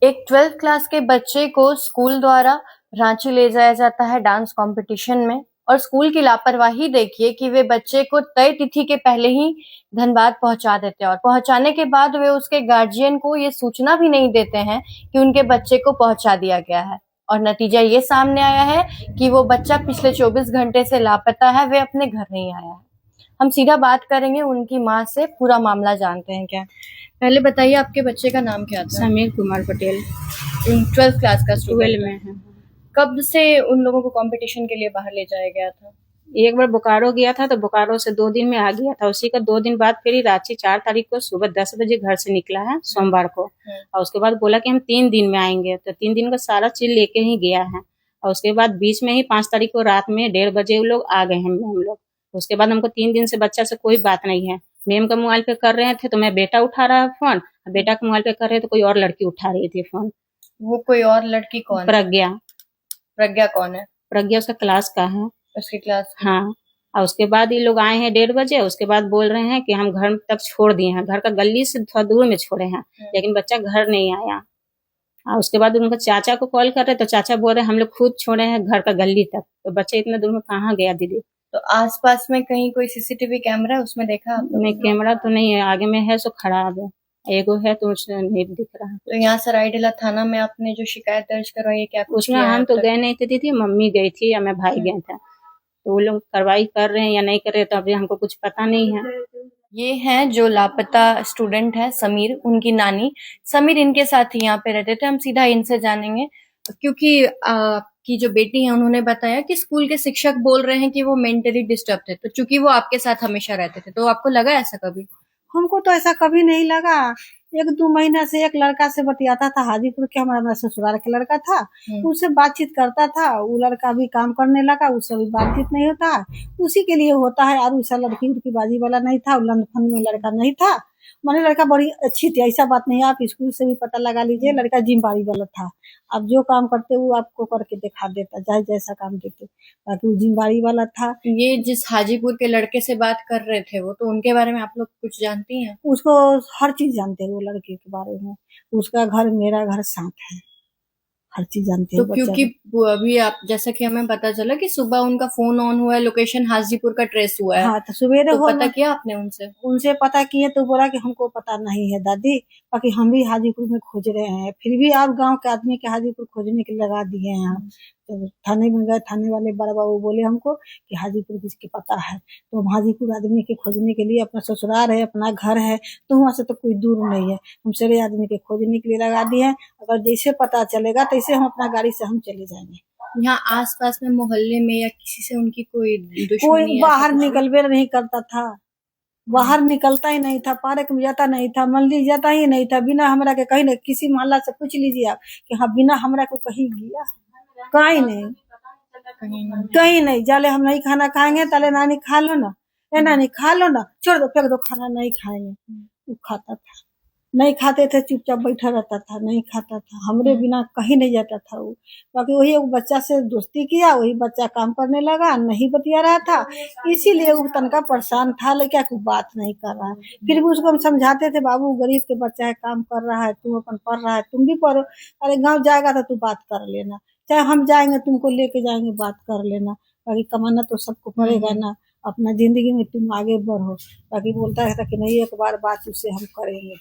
एक 12th class के बच्चे को स्कूल द्वारा रांची ले जाया जाता है डांस कंपटीशन में, और स्कूल की लापरवाही देखिए कि वे बच्चे को तय तिथि के पहले ही धनबाद पहुंचा देते हैं, और पहुंचाने के बाद वे उसके गार्जियन को ये सूचना भी नहीं देते हैं कि उनके बच्चे को पहुंचा दिया गया है। और नतीजा ये सामने आया है कि वो बच्चा पिछले 24 घंटे से लापता है, वे अपने घर नहीं आया है। हम सीधा बात करेंगे उनकी माँ से, पूरा मामला जानते हैं क्या। पहले बताइए, आपके बच्चे का नाम क्या था? समीर कुमार पटेल। 12th क्लास का स्टूडेंट 12 में है। कब से उन लोगों को कंपटीशन के लिए बाहर ले जाया गया था? एक बार बोकारो गया था, तो बोकारो से 2 दिन में आ गया था। उसी का 2 दिन बाद फिर रांची 4 तारीख को सुबह 10 बजे घर से निकला है, सोमवार को। और उसके बाद बोला कि हम 3 दिन में आएंगे, तो 3 दिन का सारा चीज लेके ही गया है। और उसके बाद बीच में ही 5 तारीख को रात में 1:30 बजे वो लोग आ गए हैं हम लोग। उसके बाद हमको 3 दिन से बच्चा से कोई बात नहीं है। मैम का मोबाइल पे कर रहे थे तो मैं बेटा उठा रहा है फोन, बेटा के मोबाइल पे कर रहे तो कोई और लड़की उठा रही थी फोन। वो कोई और लड़की कौन है? प्रज्ञा। प्रज्ञा कौन है? प्रज्ञा उसका क्लास का है। उसकी क्लास? हाँ। और उसके बाद ये लोग आए हैं 1:30 बजे। उसके बाद बोल रहे हैं कि हम घर तक छोड़ दिए हैं, घर का गली से थोड़ा दूर में छोड़े हैं, लेकिन बच्चा घर नहीं आया। और उसके बाद उनका चाचा को कॉल कर रहे तो चाचा बोल रहे हम लोग खुद छोड़े हैं घर का गली तक। तो बच्चा इतना दूर में कहाँ गया दीदी? तो आसपास में कहीं कोई सीसीटीवी कैमरा है, उसमें देखा आपने? नहीं, कैमरा तो नहीं है, आगे में है सो खराब है, एगो है तो उसमें नहीं दिख रहा। तो यहाँ सरायडीला थाना में आपने जो शिकायत दर्ज करवाई है, क्या कुछ उसमें किया है हम अब तो तक? गए नहीं थे दीदी, मम्मी गई थी या मैं भाई गए थे। तो वो लोग कार्रवाई कर रहे हैं या नहीं कर रहे तो अभी हमको कुछ पता नहीं है। ये हैं जो लापता स्टूडेंट है, समीर, उनकी नानी। समीर इनके साथ ही यहाँ पे रहते थे। हम सीधा इनसे जानेंगे, क्योंकि आपकी जो बेटी है उन्होंने बताया कि स्कूल के शिक्षक बोल रहे हैं कि वो मेंटली डिस्टर्ब थे, तो चूंकि वो आपके साथ हमेशा रहते थे, तो आपको लगा ऐसा कभी? हमको तो ऐसा कभी नहीं लगा। 1-2 महीना से एक लड़का से बतियाता था, हाजीपुर के, हमारा ससुराल के लड़का था। उससे बातचीत करता था। वो लड़का भी काम करने लगा, उससे भी बातचीत नहीं होता। उसी के लिए होता है, और वैसा लड़की उड़की बाजी वाला नहीं था, लंदफंद में लड़का नहीं था। माने लड़का बड़ी अच्छी थी, ऐसा बात नहीं है। आप स्कूल से भी पता लगा लीजिए, लड़का जिम्मेवारी वाला था। आप जो काम करते वो आपको करके दिखा देता, चाहे जैसा काम देते, बाकी वो जिम्मेवारी वाला था। ये जिस हाजीपुर के लड़के से बात कर रहे थे, वो तो उनके बारे में आप लोग कुछ जानती हैं? उसको हर चीज जानते हैं वो लड़के के बारे में। उसका घर मेरा घर साथ है, हर चीज जानते तो हैं क्योंकि वो अभी आप, जैसा कि हमें पता चला कि सुबह उनका फोन ऑन हुआ है, लोकेशन हाजीपुर का ट्रेस हुआ है। हाँ, तो सवेरे तो हो पता किया आपने उनसे? उनसे पता किए तो बोला कि हमको पता नहीं है दादी, बाकी हम भी हाजीपुर में खोज रहे हैं। फिर भी आप गांव के आदमी के हाजीपुर खोजने के लगा दिए हैं हम। तो थाने में गए, थाने वाले बड़ा बाबू बोले हमको कि हाजीपुर किसके पता है। तो हम हाजीपुर आदमी के खोजने के लिए, अपना ससुराल है, अपना घर है, तो वहाँ से तो कोई दूर नहीं है, हम सारे आदमी के खोजने के लिए लगा दिए हैं। अगर जैसे पता चलेगा तैसे हम अपना गाड़ी से हम चले जाएंगे। यहाँ आसपास में मोहल्ले में या किसी से उनकी कोई दुश्मनी कोई है? बाहर निकलवे नहीं करता था, बाहर निकलता ही नहीं था, पार्क में जाता नहीं था, मंदिर जाता ही नहीं था। बिना हमरा के कहीं नहीं, किसी मोहल्ला से पूछ लीजिए आप कि हाँ बिना हमरा को कहीं गया, कहीं नहीं, कहीं नहीं। जाले हम नहीं खाना खाएंगे, ताले नानी खा लो ना, ए नानी खा लो ना, छोड़ दो, फेंक दो, खाना नहीं खाएंगे। वो खाता था, नहीं खाते थे, चुपचाप बैठा रहता था, नहीं खाता था, हमरे बिना कहीं नहीं जाता था वो। बाकी वही एक बच्चा से दोस्ती किया, वही बच्चा काम करने लगा, नहीं बतिया रहा था, इसीलिए वो तनका परेशान था, लेकिन कोई बात नहीं कर रहा है। फिर भी उसको हम समझाते थे, बाबू गरीब के बच्चा है, काम कर रहा है, तुम अपन पढ़ रहा है, तुम भी पढ़ो। अरे गाँव जाएगा तो तू बात कर लेना, चाहे हम जाएंगे तुमको लेके जाएंगे, बात कर लेना। बाकी कमाना तो सबको पड़ेगा ना, अपना जिंदगी में तुम आगे बढ़ो। बाकी बोलता रहता कि नहीं, एक बार बात उससे हम करेंगे।